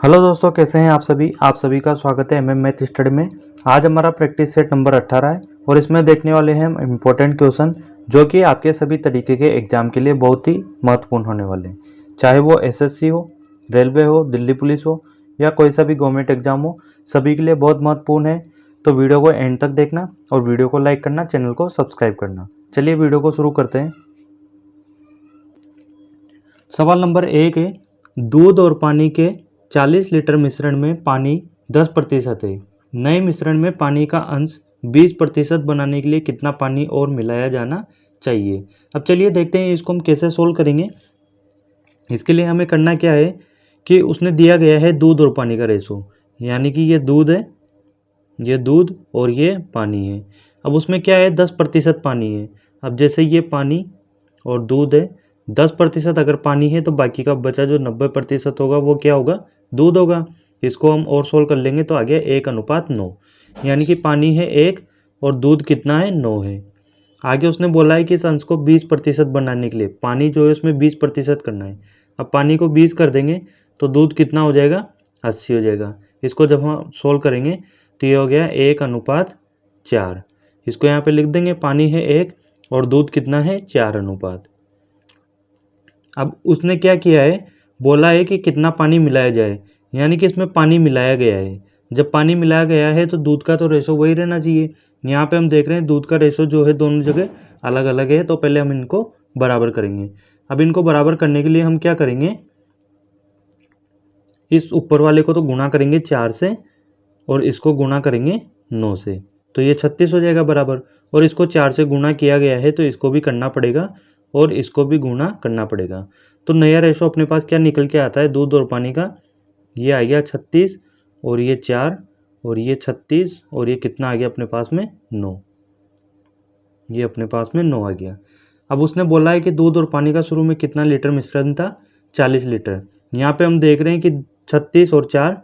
Hello दोस्तों, कैसे हैं आप सभी का स्वागत है एमएम मैथ स्टडी में। आज हमारा प्रैक्टिस सेट नंबर 18 है और इसमें देखने वाले हैं हम इम्पोर्टेंट क्वेश्चन जो कि आपके सभी तरीके के एग्जाम के लिए बहुत ही महत्वपूर्ण होने वाले हैं। चाहे वो एसएससी हो, रेलवे हो, दिल्ली पुलिस हो या कोई सा भी गवर्नमेंट एग्जाम हो, सभी के लिए बहुत महत्वपूर्ण है। तो वीडियो को एंड तक देखना और वीडियो को लाइक करना, चैनल को सब्सक्राइब करना। चलिए वीडियो को शुरू करते हैं। सवाल नंबर 1 है, दूध और पानी के 40 लीटर मिश्रण में पानी 10% है। नए मिश्रण में पानी का अंश 20% बनाने के लिए कितना पानी और मिलाया जाना चाहिए। अब चलिए देखते हैं इसको हम कैसे सोल्व करेंगे। इसके लिए हमें करना क्या है कि उसने दिया गया है दूध और पानी का रेशो, यानी कि ये दूध है, ये दूध और ये पानी है। अब उसमें क्या है, 10% पानी है। अब जैसे ये पानी और दूध है, 10% अगर पानी है तो बाकी का बचा जो 90% होगा वो क्या होगा, दूध होगा। इसको हम और सोल्व कर लेंगे तो आ गया 1:9, यानी कि पानी है 1 और दूध कितना है, 9 है। आगे उसने बोला है कि इस अंश को 20% बनाने के लिए पानी जो है उसमें 20% करना है। अब पानी को 20 कर देंगे तो दूध कितना हो जाएगा, 80 हो जाएगा। इसको जब हम सोल्व करेंगे तो ये हो गया 1:4। इसको यहाँ पे लिख देंगे, पानी है 1 और दूध कितना है, 4 अनुपात। अब उसने क्या किया है, बोला है कि कितना पानी मिलाया जाए, यानी कि इसमें पानी मिलाया गया है। जब पानी मिलाया गया है तो दूध का तो रेशो वही रहना चाहिए। यहाँ पे हम देख रहे हैं दूध का रेशो जो है दोनों जगह अलग अलग है, तो पहले हम इनको बराबर करेंगे। अब इनको बराबर करने के लिए हम क्या करेंगे, इस ऊपर वाले को तो गुणा करेंगे 4 से और इसको गुणा करेंगे 9 से, तो ये 36 हो जाएगा बराबर। और इसको 4 से गुणा किया गया है तो इसको भी करना पड़ेगा और इसको भी गुणा करना पड़ेगा। तो नया रेशो अपने पास क्या निकल के आता है दूध और पानी का, ये आ गया 36 और ये 4 और ये 36 और ये कितना आ गया अपने पास में, 9। ये अपने पास में 9 आ गया। अब उसने बोला है कि दूध और पानी का शुरू में कितना लीटर मिश्रण था, 40 लीटर। यहाँ पे हम देख रहे हैं कि 36 और 4,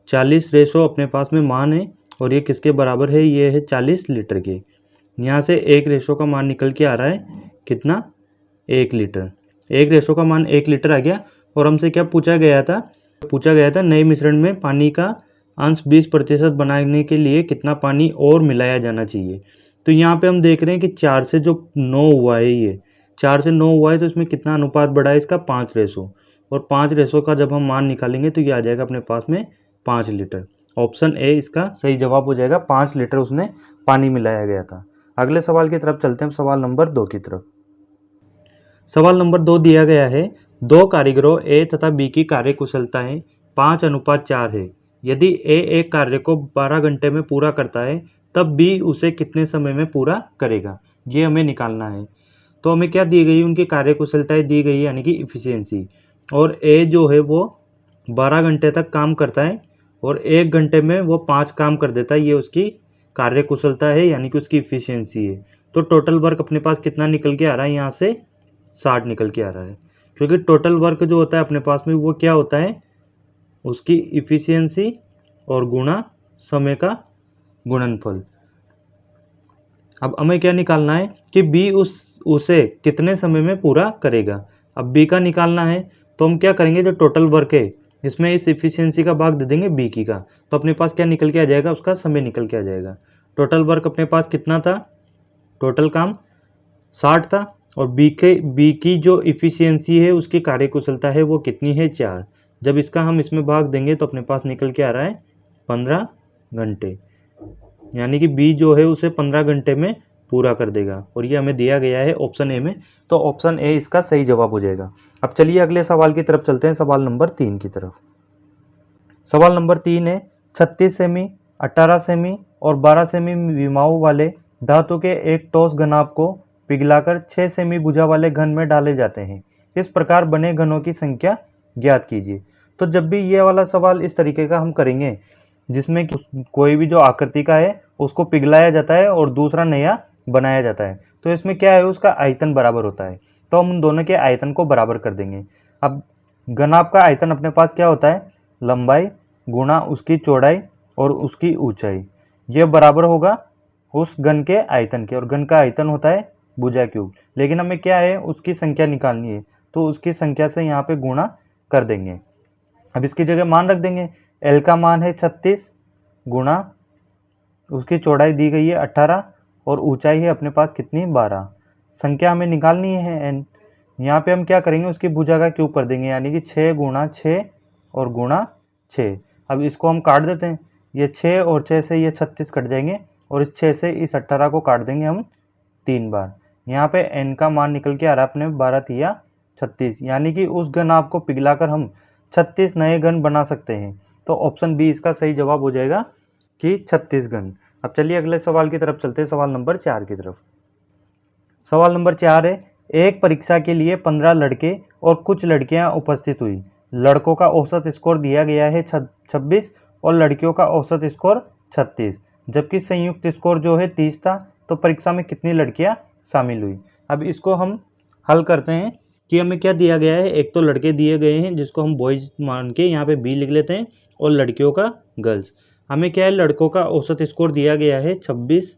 40 रेशो अपने पास में मान है और ये किसके बराबर है, ये है 40 लीटर के। यहाँ से एक रेशो का मान निकल के आ रहा है कितना, 1 लीटर। एक रेशो का मान 1 लीटर आ गया। और हमसे क्या पूछा गया था, नए मिश्रण में पानी का अंश 20% बनाने के लिए कितना पानी और मिलाया जाना चाहिए। तो यहाँ पे हम देख रहे हैं कि 4 से जो 9 हुआ है, ये 4 से 9 हुआ है तो इसमें कितना अनुपात बढ़ा है इसका, 5 रेशो। और 5 रेशो का जब हम मान निकालेंगे तो ये आ जाएगा अपने पास में 5 लीटर। ऑप्शन ए इसका सही जवाब हो जाएगा, 5 लीटर उसने पानी मिलाया गया था। अगले सवाल की तरफ चलते हैं, सवाल नंबर 2 की तरफ। सवाल नंबर 2 दिया गया है, दो कारीगरों ए तथा बी की कार्य कुशलताएं 5:4 है। यदि ए एक कार्य को 12 घंटे में पूरा करता है तब बी उसे कितने समय में पूरा करेगा, ये हमें निकालना है। तो हमें क्या दी गई, उनकी कार्य कुशलताएं दी गई, यानी कि इफिशियंसी। और ए जो है वो 12 घंटे तक काम करता है और 1 घंटे में वो 5 काम कर देता है, ये उसकी कार्य कुशलता है, यानी कि उसकी इफिशियंसी है। तो टोटल वर्क अपने पास कितना निकल के आ रहा है, यहाँ से 60 निकल के आ रहा है। क्योंकि टोटल वर्क जो होता है अपने पास में वो क्या होता है, उसकी इफिशियंसी और गुणा समय का गुणनफल। अब हमें क्या निकालना है कि बी उसे कितने समय में पूरा करेगा। अब बी का निकालना है तो हम क्या करेंगे, जो टोटल वर्क है इसमें इस इफिशियंसी का भाग दे देंगे बी की का, तो अपने पास क्या निकल के आ जाएगा, उसका समय निकल के आ जाएगा। टोटल वर्क अपने पास कितना था, टोटल काम 60 था और बी की जो इफिशियंसी है, उसकी कार्यकुशलता है वो कितनी है, 4। जब इसका हम इसमें भाग देंगे तो अपने पास निकल के आ रहा है 15 घंटे, यानी कि बी जो है उसे 15 घंटे में पूरा कर देगा। और ये हमें दिया गया है ऑप्शन ए में, तो ऑप्शन ए इसका सही जवाब हो जाएगा। अब चलिए अगले सवाल की तरफ चलते हैं, सवाल नंबर 3 की तरफ। सवाल नंबर 3 है, 36 सेमी, 18 सेमी और 12 सेमी विमाओं वाले धातु के एक ठोस घनाभ को पिघलाकर 6 सेमी भुजा वाले घन में डाले जाते हैं। इस प्रकार बने घनों की संख्या ज्ञात कीजिए। तो जब भी ये वाला सवाल इस तरीके का हम करेंगे जिसमें कोई भी जो आकृति का है उसको पिघलाया जाता है और दूसरा नया बनाया जाता है, तो इसमें क्या है, उसका आयतन बराबर होता है, तो हम उन दोनों के आयतन को बराबर कर देंगे। अब घनाभ का आयतन अपने पास क्या होता है, लंबाई गुणा उसकी चौड़ाई और उसकी ऊंचाई, ये बराबर होगा उस घन के आयतन के। और घन का आयतन होता है भुजा क्यूब, लेकिन हमें क्या है, उसकी संख्या निकालनी है, तो उसकी संख्या से यहाँ पे गुणा कर देंगे। अब इसकी जगह मान रख देंगे। एल का मान है 36 गुणा उसकी चौड़ाई दी गई है 18 और ऊंचाई है अपने पास कितनी 12। संख्या हमें निकालनी है एन। यहाँ पे हम क्या करेंगे, उसकी भुजा का क्यूब कर देंगे, यानी कि 6 गुणा 6 और गुणा 6। अब इसको हम काट देते हैं, ये 6 और 6 से ये 36 कट जाएंगे और इस 6 से इस 18 को काट देंगे हम 3 बार। यहाँ पे n का मान निकल के आ रहा है अपने 12 तिया 36, यानी कि उस घन आप को पिघलाकर हम 36 नए घन बना सकते हैं। तो ऑप्शन बी इसका सही जवाब हो जाएगा कि 36 घन। अब चलिए अगले सवाल की तरफ चलते हैं, सवाल नंबर 4 की तरफ। सवाल नंबर 4 है, एक परीक्षा के लिए 15 लड़के और कुछ लड़कियां उपस्थित हुई। लड़कों का औसत स्कोर दिया गया है 26 और लड़कियों का औसत स्कोर 36, जबकि संयुक्त स्कोर जो है 30 था। तो परीक्षा में कितनी लड़कियां शामिल हुई। अब इसको हम हल करते हैं कि हमें क्या दिया गया है। एक तो लड़के दिए गए हैं जिसको हम बॉयज मान के यहाँ पे बी लिख लेते हैं और लड़कियों का गर्ल्स। हमें क्या है, लड़कों का औसत स्कोर दिया गया है 26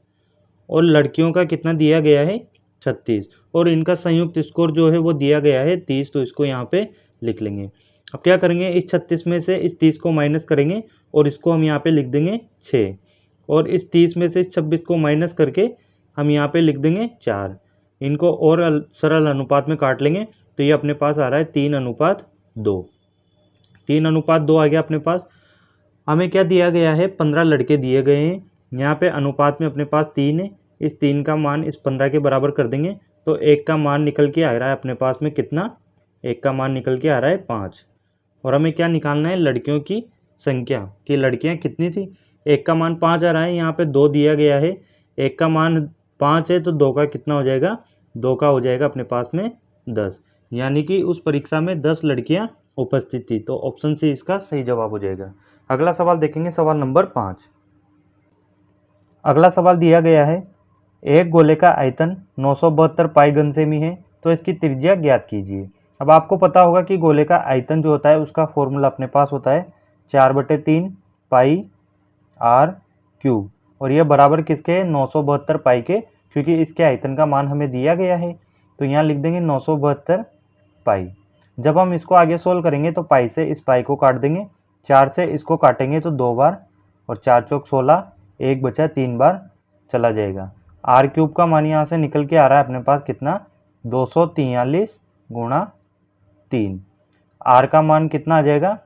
और लड़कियों का कितना दिया गया है 36 और इनका संयुक्त स्कोर जो है वो दिया गया है 30। तो इसको यहाँ पे लिख लेंगे। अब क्या करेंगे, इस 36 में से इस 30 को माइनस करेंगे और इसको हम यहाँ पे लिख देंगे 6 और इस 30 में से इस 26 को माइनस करके हम यहाँ पे लिख देंगे 4। इनको और सरल अनुपात में काट लेंगे तो ये अपने पास आ रहा है 3:2। 3:2 आ गया अपने पास। हमें क्या दिया गया है, 15 लड़के दिए गए हैं। यहाँ पे अनुपात में अपने पास 3 है, इस 3 का मान इस 15 के बराबर कर देंगे तो 1 का मान निकल के आ रहा है अपने पास में कितना, 1 का मान निकल के आ रहा है 5। और हमें क्या निकालना है, लड़कियों की संख्या कि लड़कियाँ कितनी थी। 1 का मान 5 आ रहा है, यहाँ पे 2 दिया गया है, 1 का मान 5 है तो 2 का कितना हो जाएगा, 2 का हो जाएगा अपने पास में 10, यानी कि उस परीक्षा में 10 लड़कियाँ उपस्थित थी। तो ऑप्शन सी इसका सही जवाब हो जाएगा। अगला सवाल देखेंगे, सवाल नंबर 5। अगला सवाल दिया गया है, एक गोले का आयतन 972 पाई घन सेमी है तो इसकी त्रिज्या ज्ञात कीजिए। अब आपको पता होगा कि गोले का आयतन जो होता है उसका फॉर्मूला अपने पास होता है 4/3 पाई r क्यूब और यह बराबर किसके, 972 पाई के, क्योंकि इसके आयतन का मान हमें दिया गया है। तो यहाँ लिख देंगे 972 पाई। जब हम इसको आगे सोल्व करेंगे तो पाई से इस पाई को काट देंगे, 4 से इसको काटेंगे तो 2 बार और 4 चौक 16, 1 बचा 3 बार चला जाएगा। r क्यूब का मान यहाँ से निकल के आ रहा है अपने पास कितना, 243 गुणा 3। r का मान कितना आ जाएगा,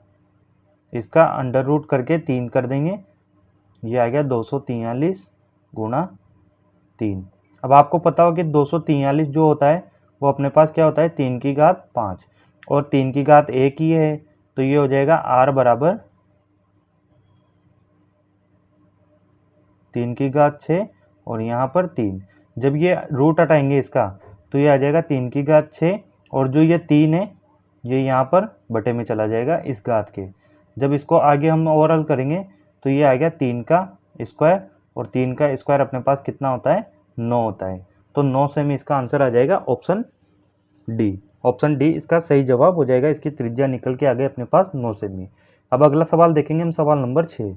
इसका अंडर रूट करके 3 कर देंगे, ये आ गया 243 गुणा 3। अब आपको पता हो कि 243 जो होता है वो अपने पास क्या होता है, 3 की घात 5 और 3 की घात 1 ही है तो ये हो जाएगा r बराबर 3 की घात 6 और यहाँ पर 3। जब ये रूट हटाएंगे इसका तो ये आ जाएगा 3 की घात 6 और जो ये 3 है ये यहाँ पर बटे में चला जाएगा इस घात के। जब इसको आगे हम और हल करेंगे तो ये आ गया 3 का स्क्वायर और 3 का स्क्वायर अपने पास कितना होता है, 9 होता है। तो 9 से में इसका आंसर आ जाएगा ऑप्शन डी। ऑप्शन डी इसका सही जवाब हो जाएगा। इसकी त्रिज्या निकल के आ गई अपने पास 9 से में। अब अगला सवाल देखेंगे हम, सवाल नंबर 6।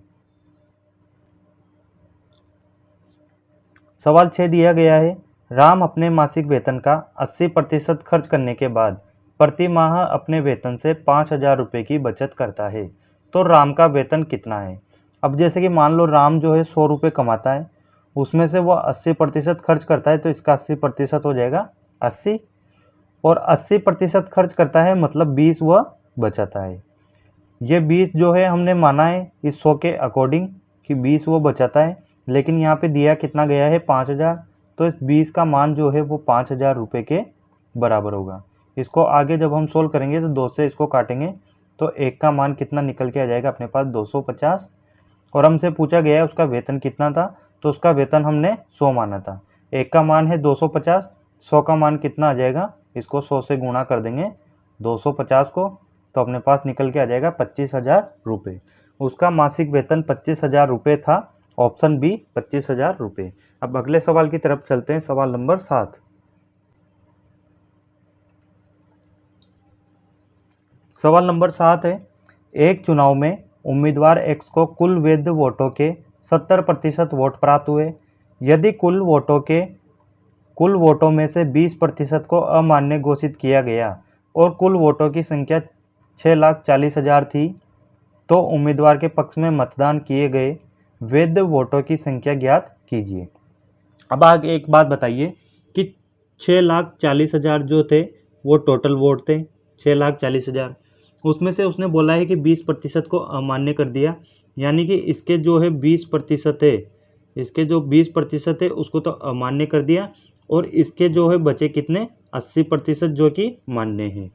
सवाल 6 दिया गया है, राम अपने मासिक वेतन का 80% खर्च करने के बाद प्रति माह अपने वेतन से 5,000 रुपये की बचत करता है। तो राम का वेतन कितना है। अब जैसे कि मान लो राम जो है 100 रुपये कमाता है, उसमें से वो 80% खर्च करता है तो इसका 80% हो जाएगा 80 और 80% खर्च करता है मतलब 20 वह बचाता है। ये 20 जो है हमने माना है इस 100 के अकॉर्डिंग कि 20 वो बचाता है, लेकिन यहाँ पे दिया कितना गया है 5,000, तो इस 20 का मान जो है वो 5,000 रुपये के बराबर होगा। इसको आगे जब हम सोल्व करेंगे तो 2 से इसको काटेंगे तो 1 का मान कितना निकल के आ जाएगा अपने पास 250 और हमसे पूछा गया है उसका वेतन कितना था तो उसका वेतन हमने 100 माना था। 1 का मान है 250, 100 का मान कितना आ जाएगा, इसको 100 से गुणा कर देंगे 250 को तो अपने पास निकल के आ जाएगा 25,000 रुपये। उसका मासिक वेतन 25,000 रुपये था। ऑप्शन बी 25,000 रुपये। अब अगले सवाल की तरफ चलते हैं, सवाल नंबर 7। सवाल नंबर 7 है, एक चुनाव में उम्मीदवार एक्स को कुल वैध वोटों के 70% वोट प्राप्त हुए। यदि कुल वोटों में से 20% को अमान्य घोषित किया गया और कुल वोटों की संख्या 6,40,000 थी तो उम्मीदवार के पक्ष में मतदान किए गए वैध वोटों की संख्या ज्ञात कीजिए। अब आगे एक बात बताइए कि 6,40,000 जो थे वो टोटल वोट थे 6,40,000, उसमें से उसने बोला है कि 20% को अमान्य कर दिया, यानी कि इसके जो है 20% है, इसके जो 20% है उसको तो अमान्य कर दिया और इसके जो है बचे कितने 80% जो कि मान्य हैं।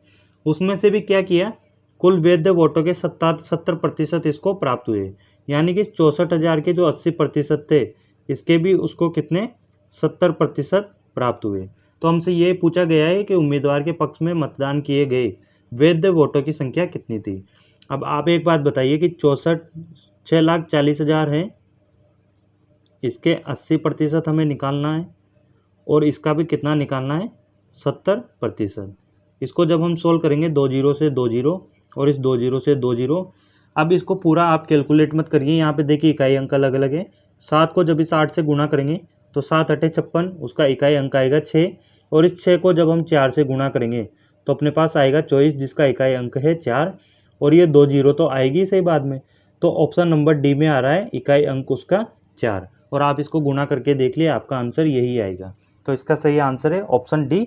उसमें से भी क्या किया, कुल वैध वोटों के 70% इसको प्राप्त हुए, यानी कि 64,000 के जो 80% थे इसके भी उसको कितने 70% प्राप्त हुए। तो हमसे ये पूछा गया है कि उम्मीदवार के पक्ष में मतदान किए गए वैध वोटों की संख्या कितनी थी। अब आप एक बात बताइए कि 6,40,000 है, इसके 80% हमें निकालना है और इसका भी कितना निकालना है 70%। इसको जब हम सोल्व करेंगे 2 जीरो से 2 जीरो और इस 2 जीरो से 2 जीरो। अब इसको पूरा आप कैलकुलेट मत करिए, यहाँ पे देखिए इकाई अंक अलग अलग है। 7 को जब इस 8 से गुणा करेंगे तो 7 अठे 56, उसका इकाई अंक आएगा 6 और इस 6 को जब हम 4 से गुणा करेंगे तो अपने पास आएगा 24 जिसका इकाई अंक है 4 और ये 2 जीरो तो आएगी सही बाद में। तो ऑप्शन नंबर डी में आ रहा है इकाई अंक उसका 4 और आप इसको गुणा करके देख लिए आपका आंसर यही आएगा। तो इसका सही आंसर है ऑप्शन डी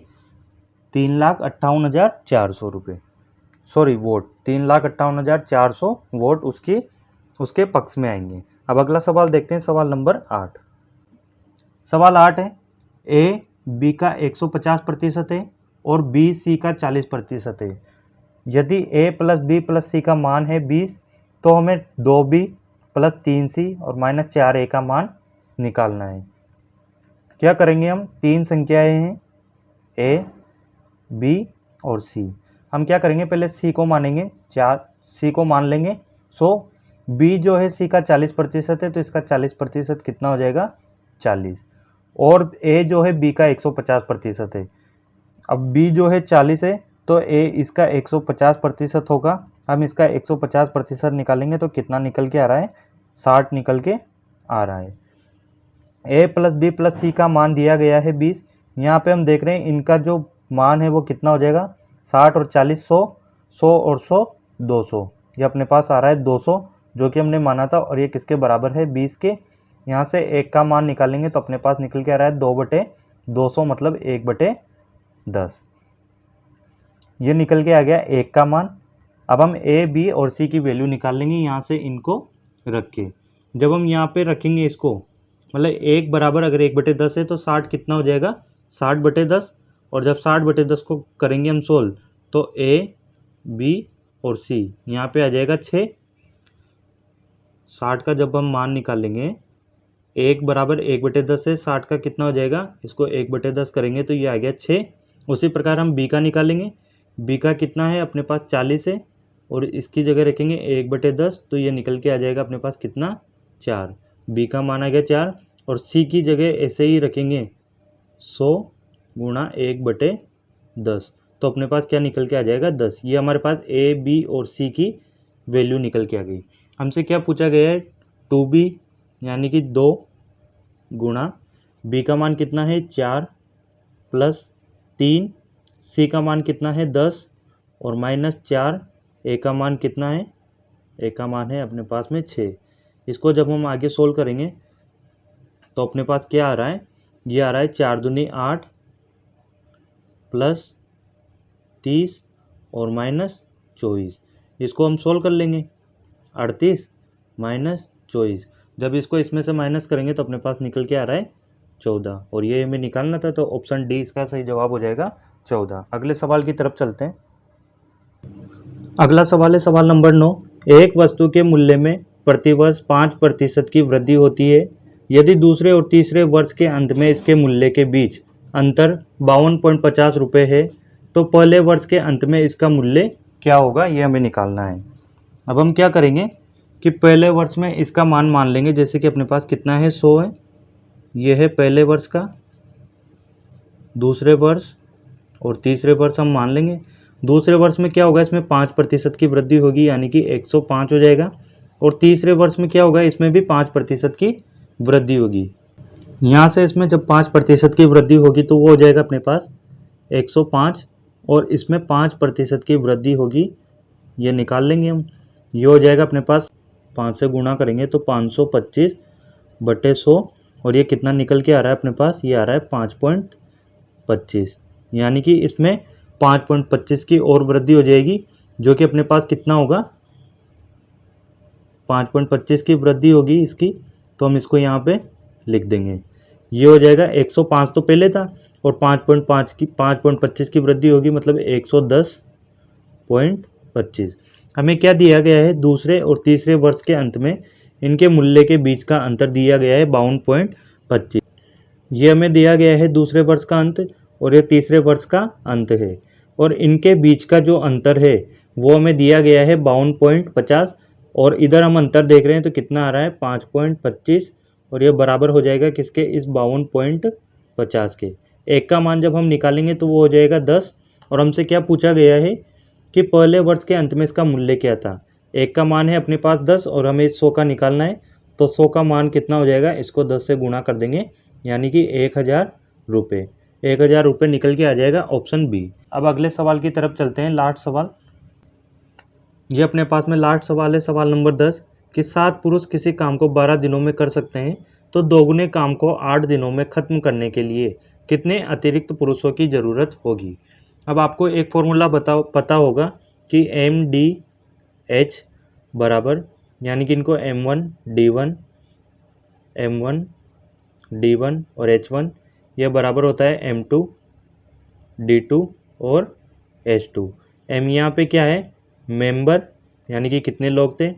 3,58,400 रुपये, सॉरी वोट 3,58,400 वोट उसके पक्ष में आएंगे। अब अगला सवाल देखते हैं, सवाल नंबर 8। सवाल 8 है ए बी का 150% है और बी सी का 40% है। यदि ए प्लस बी प्लस सी का मान है 20 तो हमें 2b प्लस 3c और माइनस 4a का मान निकालना है। क्या करेंगे हम, तीन संख्याएं हैं ए बी और सी। हम क्या करेंगे, पहले सी को मानेंगे, सी को मान लेंगे। सो बी जो है सी का 40% है तो इसका 40% कितना हो जाएगा 40 और ए जो है बी का 150% है। अब बी जो है 40 है तो ए इसका 150% होगा। हम इसका 150% निकालेंगे तो कितना निकल के आ रहा है 60 निकल के आ रहा है। ए प्लस बी प्लस सी का मान दिया गया है 20। यहाँ पे हम देख रहे हैं इनका जो मान है वो कितना हो जाएगा 60 और 40 100, 100 और 100 200, ये अपने पास आ रहा है 200 जो कि हमने माना था और ये किसके बराबर है 20 के। यहाँ से एक का मान निकालेंगे तो अपने पास निकल के आ रहा है 2/200 मतलब 1/10, ये निकल के आ गया एक का मान। अब हम ए बी और सी की वैल्यू निकाल लेंगे, यहाँ से इनको रख के जब हम यहाँ पे रखेंगे इसको मतलब एक बराबर अगर 1/10 है तो 60 कितना हो जाएगा 60/10 और जब 60/10 को करेंगे हम सोल्व तो ए बी और सी यहाँ पे आ जाएगा 6। 60 का जब हम मान निकालेंगे एक बराबर 1/10 है, 60 का कितना हो जाएगा, इसको 1/10 करेंगे तो ये आ गया 6। उसी प्रकार हम बी का निकालेंगे, बी का कितना है अपने पास 40 है और इसकी जगह रखेंगे 1/10 तो ये निकल के आ जाएगा अपने पास कितना 4, बी का मान आ गया 4 और सी की जगह ऐसे ही रखेंगे 100 गुणा 1/10 तो अपने पास क्या निकल के आ जाएगा 10। ये हमारे पास ए बी और सी की वैल्यू निकल के आ गई। हमसे क्या पूछा गया है 2b यानी कि 2 गुणा बी का मान कितना है 4 प्लस 3, सी का मान कितना है 10 और माइनस 4, ए का मान कितना है, ए का मान है अपने पास में 6। इसको जब हम आगे सोल्व करेंगे तो अपने पास क्या आ रहा है, ये आ रहा है 4 दूनी 8 प्लस 30 और माइनस 24। इसको हम सोल्व कर लेंगे 38 माइनस 24, जब इसको इसमें से माइनस करेंगे तो अपने पास निकल के आ रहा है 14 और ये हमें निकालना था तो ऑप्शन डी इसका सही जवाब हो जाएगा 14। अगले सवाल की तरफ चलते हैं। अगला सवाल है सवाल नंबर 9। एक वस्तु के मूल्य में प्रतिवर्ष 5% की वृद्धि होती है। यदि दूसरे और तीसरे वर्ष के अंत में इसके मूल्य के बीच अंतर 52.50 रुपये है तो पहले वर्ष के अंत में इसका मूल्य क्या होगा, ये हमें निकालना है। अब हम क्या करेंगे कि पहले वर्ष में इसका मान लेंगे, जैसे कि अपने पास कितना है 100 है, ये है पहले वर्ष का, दूसरे वर्ष और तीसरे वर्ष हम मान लेंगे। दूसरे वर्ष में क्या होगा, इसमें 5% की वृद्धि होगी यानी कि 105 हो जाएगा और तीसरे वर्ष में क्या होगा, इसमें भी 5% की वृद्धि होगी। यहाँ से इसमें जब 5% की वृद्धि होगी तो वो हो जाएगा अपने पास 105 और इसमें 5% की वृद्धि होगी ये निकाल लेंगे हम। ये हो जाएगा अपने पास 5 से गुणा करेंगे तो 525/100 और ये कितना निकल के आ रहा है अपने पास, ये आ रहा है 5.25, यानी कि इसमें 5.25 की और वृद्धि हो जाएगी, जो कि अपने पास कितना होगा, 5.25 की वृद्धि होगी इसकी, तो हम इसको यहाँ पे लिख देंगे। ये हो जाएगा 105 तो पहले था और 5.25 की वृद्धि होगी, मतलब 110.25। हमें क्या दिया गया है, दूसरे और तीसरे वर्ष के अंत में इनके मूल्य के बीच का अंतर दिया गया है 52.25। ये हमें दिया गया है दूसरे वर्ष का अंत और ये तीसरे वर्ष का अंत है, और इनके बीच का जो अंतर है वो हमें दिया गया है 52.50, और इधर हम अंतर देख रहे हैं तो कितना आ रहा है 5.25, और ये बराबर हो जाएगा किसके, इस 52.50 के। एक का मान जब हम निकालेंगे तो वो हो जाएगा 10, और हमसे क्या पूछा गया है कि पहले वर्ष के अंत में इसका मूल्य क्या था। एक का मान है अपने पास 10 और हमें 100 का निकालना है, तो 100 का मान कितना हो जाएगा, इसको 10 से गुणा कर देंगे, यानी कि 1000 रुपये। 1000 रुपये निकल के आ जाएगा ऑप्शन बी। अब अगले सवाल की तरफ चलते हैं, लास्ट सवाल। ये अपने पास में लास्ट सवाल है, सवाल नंबर 10 कि 7 पुरुष किसी काम को 12 दिनों में कर सकते हैं, तो दोगुने काम को 8 दिनों में ख़त्म करने के लिए कितने अतिरिक्त पुरुषों की ज़रूरत होगी। अब आपको एक फॉर्मूला पता होगा कि MDH बराबर, यानी कि इनको M1 D1 और H1, यह बराबर होता है M2 D2 और H2। M यहाँ पे क्या है, मेंबर, यानी कि कितने लोग थे।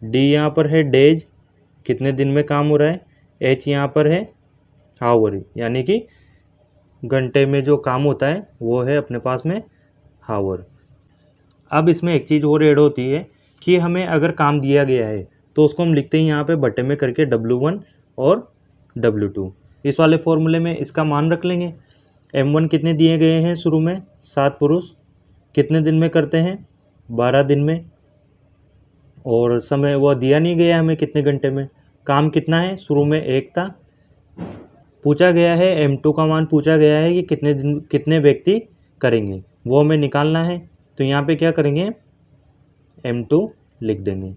D यहाँ पर है डेज, कितने दिन में काम हो रहा है। H यहाँ पर है हावर, यानी कि घंटे में जो काम होता है वो है अपने पास में हावर। अब इसमें एक चीज़ और ऐड होती है कि हमें अगर काम दिया गया है तो उसको हम लिखते हैं यहाँ पे बटे में करके W1 और W2। इस वाले फॉर्मूले में इसका मान रख लेंगे। M1 कितने दिए गए हैं शुरू में, 7 पुरुष, कितने दिन में करते हैं, 12 दिन में, और समय वो दिया नहीं गया हमें कितने घंटे में। काम कितना है, शुरू में 1 था, पूछा गया है M2 का मान पूछा गया है कि कितने व्यक्ति करेंगे, वो हमें निकालना है। तो यहाँ पे क्या करेंगे, M2 लिख देंगे,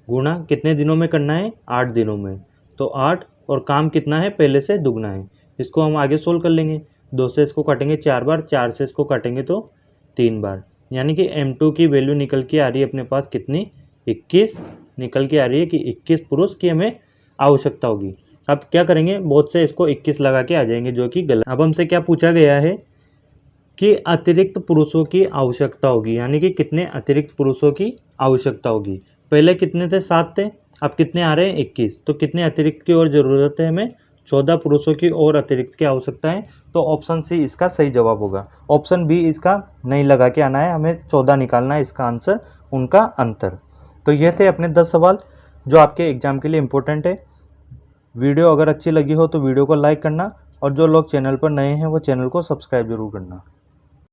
गुणा कितने दिनों में करना है, 8 दिनों में, तो 8, और काम कितना है, पहले से दुगना है। इसको हम आगे सोल्व कर लेंगे, 2 से इसको काटेंगे 4 बार, 4 से इसको काटेंगे तो 3 बार, यानी कि M2 की वैल्यू निकल के आ रही है अपने पास कितनी, 21 निकल के आ रही है कि 21 पुरुष की हमें आवश्यकता होगी। अब क्या करेंगे, बहुत से इसको 21 लगा के आ जाएंगे, जो कि गलत। अब हमसे क्या पूछा गया है कि अतिरिक्त पुरुषों की आवश्यकता होगी, यानी कि कितने अतिरिक्त पुरुषों की आवश्यकता होगी। पहले कितने थे, 7 थे, अब कितने आ रहे हैं, 21, तो कितने अतिरिक्त की और ज़रूरत है हमें, 14 पुरुषों की और अतिरिक्त की आवश्यकता है। तो ऑप्शन सी इसका सही जवाब होगा। ऑप्शन बी इसका नहीं लगा के आना है, हमें 14 निकालना है इसका आंसर, उनका अंतर। तो ये थे अपने 10 सवाल जो आपके एग्जाम के लिए इम्पोर्टेंट है। वीडियो अगर अच्छी लगी हो तो वीडियो को लाइक करना, और जो लोग चैनल पर नए हैं वो चैनल को सब्सक्राइब जरूर करना।